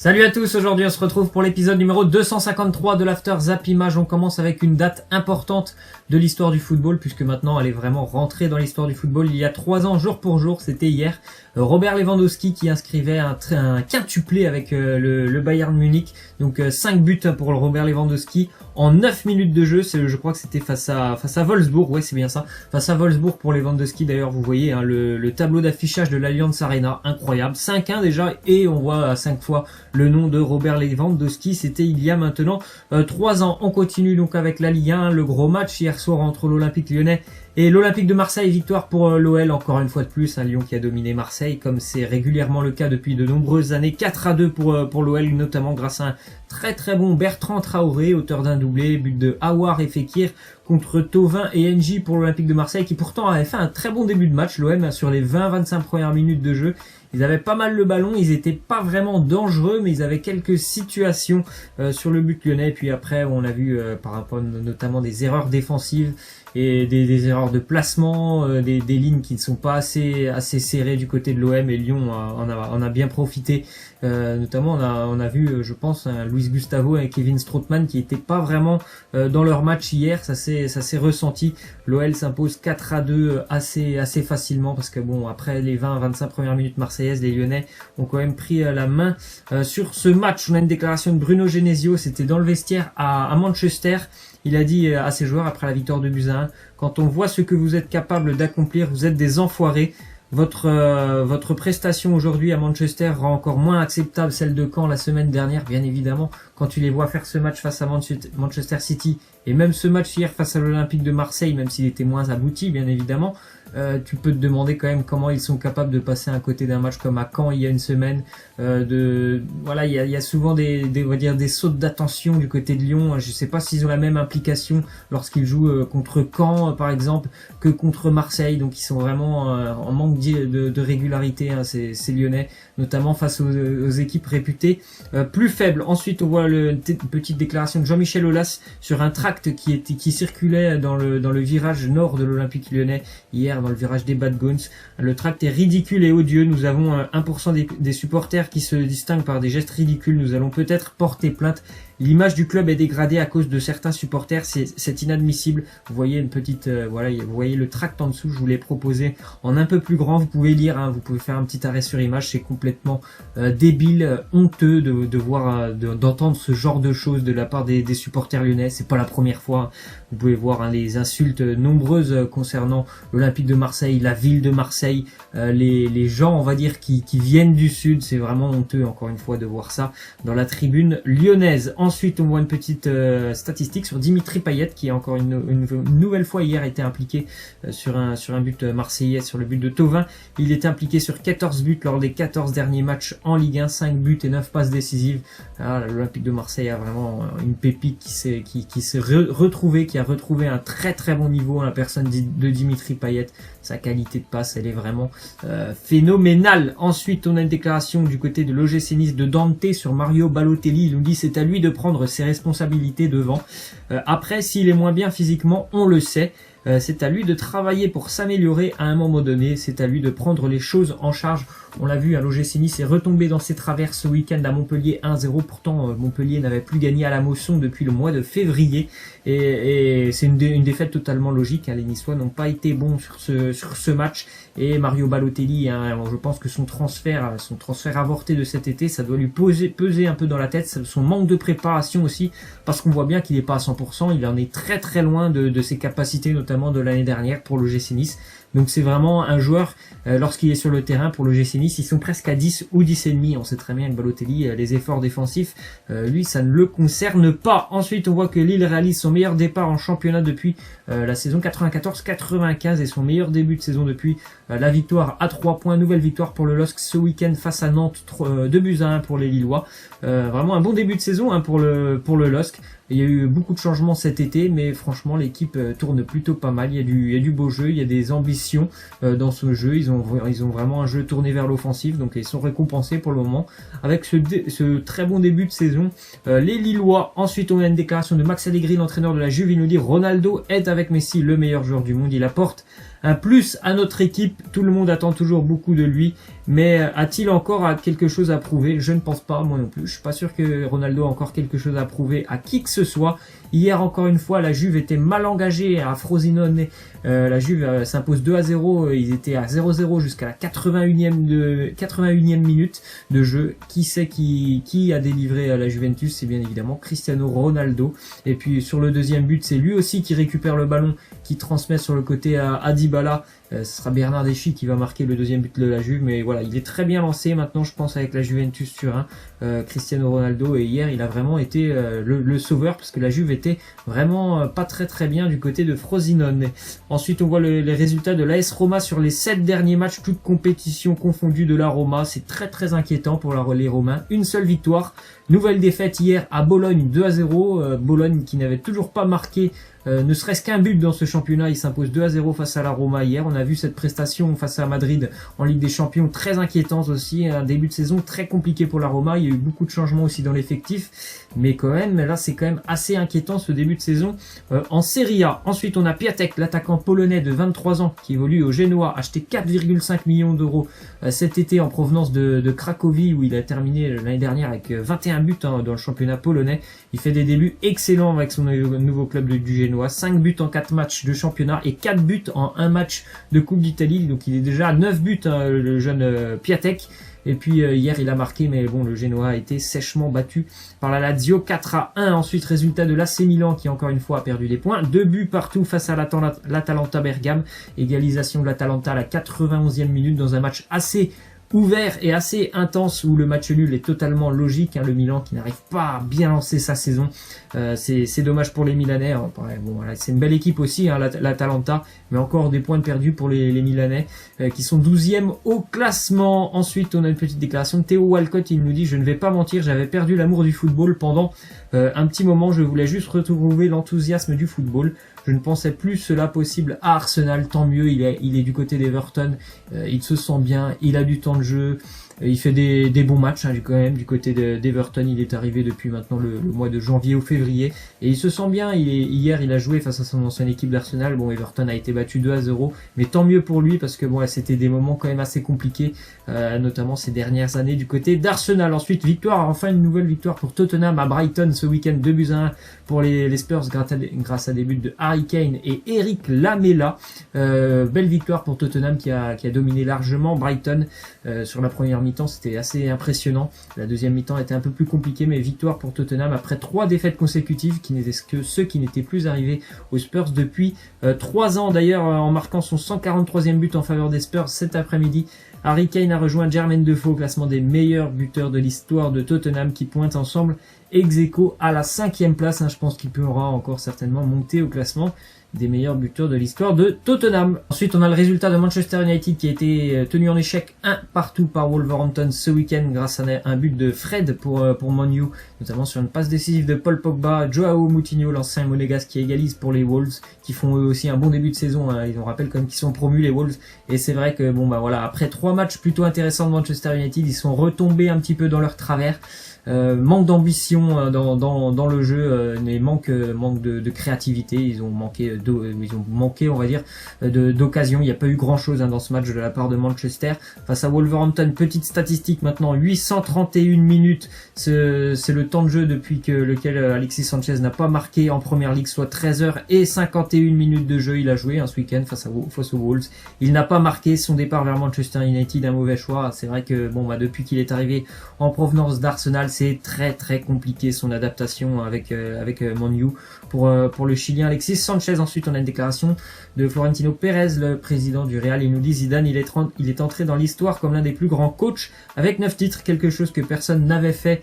Salut à tous, aujourd'hui on se retrouve pour l'épisode numéro 253 de l'After Zap Image. On commence avec une date importante de l'histoire du football, puisque maintenant elle est vraiment rentrée dans l'histoire du football. Il y a 3 ans, jour pour jour, c'était hier, Robert Lewandowski qui inscrivait un quintuplé avec le Bayern Munich. Donc 5 buts pour le Robert Lewandowski en 9 minutes de jeu. Je crois que c'était face à Wolfsburg, ouais c'est bien ça, face à Wolfsburg pour Lewandowski. D'ailleurs vous voyez hein, le tableau d'affichage de l'Allianz Arena, incroyable, 5-1 déjà, et on voit à 5 fois le nom de Robert Lewandowski. C'était il y a maintenant 3 ans. On continue donc avec la Ligue 1, le gros match hier soir entre l'Olympique Lyonnais et l'Olympique de Marseille. Victoire pour l'OL encore une fois de plus, un Lyon qui a dominé Marseille comme c'est régulièrement le cas depuis de nombreuses années. 4-2 pour l'OL, notamment grâce à un très bon Bertrand Traoré, auteur d'un doublé, but de Aouar et Fekir contre Thauvin et NJ pour l'Olympique de Marseille, qui pourtant avait fait un très bon début de match. L'OM sur les 20-25 premières minutes de jeu, ils avaient pas mal le ballon, ils étaient pas vraiment dangereux, mais ils avaient quelques situations sur le but lyonnais. Et puis après, on a vu par rapport notamment des erreurs défensives et des erreurs de placement, des lignes qui ne sont pas assez serrées du côté de l'OM, et Lyon en a bien profité. Notamment on a vu je pense Luis Gustavo et Kevin Strootman qui n'étaient pas vraiment dans leur match hier. Ça s'est ressenti. L'OL s'impose 4-2 assez facilement, parce que bon, après les 20-25 premières minutes marseillaises, les Lyonnais ont quand même pris la main sur ce match. On a une déclaration de Bruno Genesio, c'était dans le vestiaire à Manchester. Il a dit à ses joueurs après la victoire de buts à 1: quand on voit ce que vous êtes capable d'accomplir, vous êtes des enfoirés. Votre prestation aujourd'hui à Manchester rend encore moins acceptable celle de Caen la semaine dernière, bien évidemment. Quand tu les vois faire ce match face à Manchester City, et même ce match hier face à l'Olympique de Marseille, même s'il était moins abouti, bien évidemment, tu peux te demander quand même comment ils sont capables de passer à côté d'un match comme à Caen il y a une semaine. Voilà, il y a souvent des sautes d'attention du côté de Lyon. Je sais pas s'ils ont la même implication lorsqu'ils jouent contre Caen par exemple que contre Marseille. Donc ils sont vraiment en manque de régularité, hein, ces Lyonnais, notamment face aux équipes réputées plus faibles. Ensuite on voit une petite déclaration de Jean-Michel Aulas sur un tract qui circulait dans le virage nord de l'Olympique Lyonnais hier, dans le virage des Bad Guns. Le tract est ridicule et odieux. Nous avons 1% des supporters qui se distinguent par des gestes ridicules. Nous allons peut-être porter plainte. L'image du club est dégradée à cause de certains supporters, c'est inadmissible. Vous voyez une petite, voilà, vous voyez le tract en dessous. Je vous l'ai proposé en un peu plus grand. Vous pouvez lire, hein, vous pouvez faire un petit arrêt sur image. C'est complètement débile, honteux de voir, d'entendre ce genre de choses de la part des supporters lyonnais. C'est pas la première fois. Vous pouvez voir hein, les insultes nombreuses concernant l'Olympique de Marseille, la ville de Marseille, les gens, on va dire, qui viennent du sud. C'est vraiment honteux, encore une fois, de voir ça dans la tribune lyonnaise. Ensuite, on voit une petite statistique sur Dimitri Payet, qui a encore une nouvelle fois hier été impliqué sur un but marseillais, sur le but de Thauvin. Il était impliqué sur 14 buts lors des 14 derniers matchs en Ligue 1, 5 buts et 9 passes décisives. L'Olympique de Marseille a vraiment une pépite qui s'est retrouvée, qui a retrouvé un très bon niveau, la personne de Dimitri Payet. Sa qualité de passe, elle est vraiment phénoménale. Ensuite, on a une déclaration du côté de l'OGC Nice de Dante sur Mario Balotelli. Il nous dit c'est à lui de prendre ses responsabilités devant. Après, s'il est moins bien physiquement, on le sait. C'est à lui de travailler pour s'améliorer à un moment donné. C'est à lui de prendre les choses en charge. On l'a vu, l'OGC Nice est retombé dans ses travers ce week-end à Montpellier 1-0. Pourtant, Montpellier n'avait plus gagné à la Mosson depuis le mois de février. Et c'est une défaite totalement logique. Les Niçois n'ont pas été bons sur ce match. Et Mario Balotelli, hein, je pense que son transfert avorté de cet été, ça doit lui peser un peu dans la tête. Son manque de préparation aussi, parce qu'on voit bien qu'il n'est pas à 100%. Il en est très loin de ses capacités, notamment de l'année dernière pour l'OGC Nice. Donc c'est vraiment un joueur, lorsqu'il est sur le terrain pour l'OGC Nice, ils sont presque à 10 ou 10,5. On sait très bien que Balotelli, les efforts défensifs, lui, ça ne le concerne pas. Ensuite, on voit que Lille réalise son meilleur départ en championnat depuis la saison 94-95 et son meilleur début de saison depuis la victoire à 3 points. Nouvelle victoire pour le LOSC ce week-end face à Nantes, 2-1 pour les Lillois. Vraiment un bon début de saison hein, pour le LOSC. Il y a eu beaucoup de changements cet été, mais franchement l'équipe tourne plutôt pas mal. Il y a du beau jeu, il y a des ambitions dans ce jeu. Ils ont vraiment un jeu tourné vers l'offensive, donc ils sont récompensés pour le moment avec ce très bon début de saison. Les Lillois. Ensuite, on a une déclaration de Max Allegri, l'entraîneur de la Juve. Il nous dit Ronaldo est avec Messi le meilleur joueur du monde. Il apporte un plus à notre équipe. Tout le monde attend toujours beaucoup de lui, mais a-t-il encore quelque chose à prouver? Je ne pense pas, moi non plus. Je suis pas sûr que Ronaldo a encore quelque chose à prouver à qui que ce soit. Hier, encore une fois, la Juve était mal engagée à Frosinone. La Juve s'impose 2-0. Ils étaient à 0-0 jusqu'à la 81e minute de jeu. Qui sait qui a délivré à la Juventus? C'est bien évidemment Cristiano Ronaldo. Et puis sur le deuxième but, c'est lui aussi qui récupère le ballon, qui transmet sur le côté à Dybala. Ce sera Bernardeschi qui va marquer le deuxième but de la Juve, mais voilà, il est très bien lancé maintenant, je pense, avec la Juventus Turin, Cristiano Ronaldo, et hier il a vraiment été le sauveur, parce que la Juve était vraiment pas très bien du côté de Frosinone. Ensuite on voit les résultats de l'AS Roma sur les 7 derniers matchs, toutes compétitions confondues de la Roma. C'est très inquiétant pour les Romains. Une seule victoire, nouvelle défaite hier à Bologne 2-0, Bologne qui n'avait toujours pas marqué ne serait-ce qu'un but dans ce championnat. Il s'impose 2-0 face à la Roma hier. On a vu cette prestation face à Madrid en Ligue des Champions très inquiétante aussi. Un début de saison très compliqué pour la Roma. Il y a eu beaucoup de changements aussi dans l'effectif. Mais quand même, là c'est quand même assez inquiétant ce début de saison en Serie A. Ensuite on a Piatek, l'attaquant polonais de 23 ans qui évolue au Genoa, acheté 4,5 millions d'euros cet été en provenance de Cracovie, où il a terminé l'année dernière avec 21 buts dans le championnat polonais. Il fait des débuts excellents avec son nouveau club du Genoa. 5 buts en 4 matchs de championnat et 4 buts en 1 match de Coupe d'Italie. Donc il est déjà à 9 buts, le jeune Piatek. Et puis hier il a marqué, mais bon, le Genoa a été sèchement battu par la Lazio 4-1. Ensuite résultat de l'AC Milan qui encore une fois a perdu des points. 2 buts partout face à l'Atalanta Bergame. Égalisation de l'Atalanta à la 91e minute dans un match assez ouvert et assez intense où le match nul est totalement logique. Le Milan qui n'arrive pas à bien lancer sa saison. C'est dommage pour les Milanais. Bon, voilà, c'est une belle équipe aussi, l'Atalanta, mais encore des points perdus pour les Milanais qui sont 12e au classement. Ensuite, on a une petite déclaration de Theo Walcott. Il nous dit: je ne vais pas mentir, j'avais perdu l'amour du football pendant un petit moment. Je voulais juste retrouver l'enthousiasme du football. Je ne pensais plus cela possible à Arsenal. Tant mieux, il est du côté d'Everton. Il se sent bien, il a du temps de jeu. Il fait des bons matchs quand même du côté d'Everton. Il est arrivé depuis maintenant le mois de janvier ou février et il se sent bien. Hier il a joué face à son ancienne équipe d'Arsenal. Bon, Everton a été battu 2-0, mais tant mieux pour lui parce que bon, c'était des moments quand même assez compliqués, notamment ces dernières années du côté d'Arsenal. Ensuite enfin une nouvelle victoire pour Tottenham à Brighton ce week-end, 2-1 pour les Spurs grâce à des buts de Harry Kane et Eric Lamela. Belle victoire pour Tottenham qui a dominé largement Brighton sur la première mi-temps. C'était assez impressionnant. La deuxième mi-temps était un peu plus compliquée, mais victoire pour Tottenham après 3 défaites consécutives qui n'étaient que ceux qui n'étaient plus arrivés aux Spurs depuis 3 ans. D'ailleurs, en marquant son 143e but en faveur des Spurs cet après-midi, Harry Kane a rejoint Jermaine Defoe au classement des meilleurs buteurs de l'histoire de Tottenham qui pointent ensemble ex-aequo à la 5e place. Je pense qu'il pourra encore certainement monter au classement des meilleurs buteurs de l'histoire de Tottenham. Ensuite, on a le résultat de Manchester United qui a été tenu en échec 1 partout par Wolverhampton ce week-end grâce à un but de Fred pour Man U, notamment sur une passe décisive de Paul Pogba. Joao Moutinho, l'ancien monégasque, qui égalise pour les Wolves, qui font eux aussi un bon début de saison. Ils ont rappelé comme qu'ils sont promus, les Wolves. Et c'est vrai que bon, voilà, après 3 matchs plutôt intéressants de Manchester United, ils sont retombés un petit peu dans leur travers. Manque d'ambition dans le jeu, mais manque de créativité. Ils ont manqué on va dire d'occasion. Il n'y a pas eu grand chose dans ce match de la part de Manchester face à Wolverhampton. Petite statistique maintenant, 831 minutes, c'est le temps de jeu depuis lequel Alexis Sanchez n'a pas marqué en première ligue, soit 13h51 minutes de jeu. Il a joué ce week-end face aux Wolves. Il n'a pas marqué. Son départ vers Manchester United, un mauvais choix. C'est vrai que depuis qu'il est arrivé en provenance d'Arsenal, c'est très compliqué son adaptation avec Man U pour le Chilien Alexis Sanchez. Ensuite, on a une déclaration de Florentino Pérez, le président du Real. Il nous dit: Zidane, il est entré dans l'histoire comme l'un des plus grands coachs avec 9 titres, quelque chose que personne n'avait fait.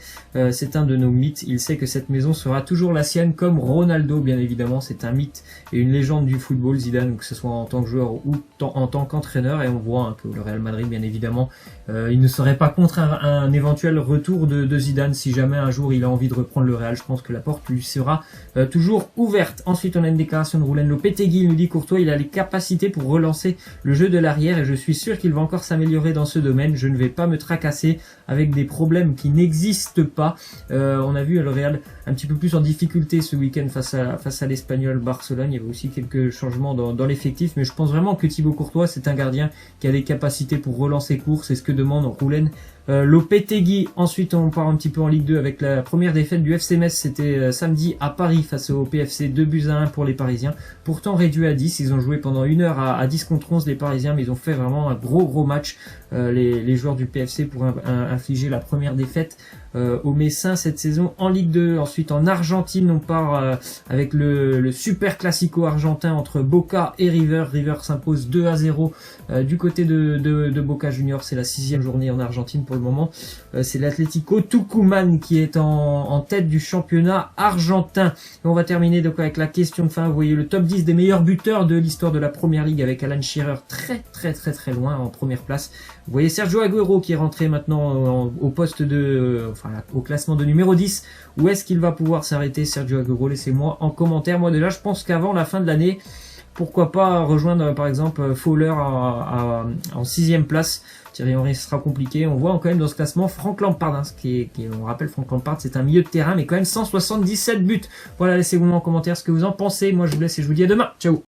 C'est un de nos mythes. Il sait que cette maison sera toujours la sienne, comme Ronaldo, bien évidemment. C'est un mythe et une légende du football, Zidane, que ce soit en tant que joueur ou en tant qu'entraîneur. Et on voit que le Real Madrid bien évidemment. Il ne serait pas contre un éventuel retour de Zidane si jamais un jour il a envie de reprendre le Real. Je pense que la porte lui sera toujours ouverte. Ensuite, on a une déclaration de Roulen Lopetegui. Il nous dit Courtois, il a les capacités pour relancer le jeu de l'arrière et je suis sûr qu'il va encore s'améliorer dans ce domaine. Je ne vais pas me tracasser avec des problèmes qui n'existent pas. On a vu le Real un petit peu plus en difficulté ce week-end face à l'Espagnol Barcelone. Il y avait aussi quelques changements dans l'effectif, mais je pense vraiment que Thibaut Courtois, c'est un gardien qui a des capacités pour relancer court. C'est ce que demande Roulen Lopetegui. Ensuite, on part un petit peu en Ligue 2 avec la première défaite du FC Metz. C'était samedi à Paris face au PFC, 2-1 pour les Parisiens. Pourtant réduit à 10, ils ont joué pendant 1 heure à 10 contre 11 les Parisiens, mais ils ont fait vraiment un gros match, les joueurs du PFC, pour infliger la première défaite aux Messins cette saison en Ligue 2. Ensuite, en Argentine, on part avec le super classico argentin entre Boca et River. River s'impose 2-0 du côté de Boca Juniors. C'est la 6e journée en Argentine pour le moment. C'est l'Atlético Tucumán qui est en tête du championnat argentin. Et on va terminer donc avec la question de fin. Vous voyez le top 10 des meilleurs buteurs de l'histoire de la Première Ligue avec Alan Shearer très loin en première place. Vous voyez Sergio Agüero qui est rentré maintenant au poste au classement de numéro 10. Où est-ce qu'il va pouvoir s'arrêter, Sergio Agüero? Laissez-moi en commentaire. Moi déjà, je pense qu'avant la fin de l'année, pourquoi pas rejoindre par exemple Fowler en 6e place. Thierry Henry, ce sera compliqué. On voit quand même dans ce classement Frank Lampard, hein, on rappelle Frank Lampard, c'est un milieu de terrain, mais quand même 177 buts. Voilà, laissez-moi en commentaire ce que vous en pensez. Moi je vous laisse et je vous dis à demain. Ciao.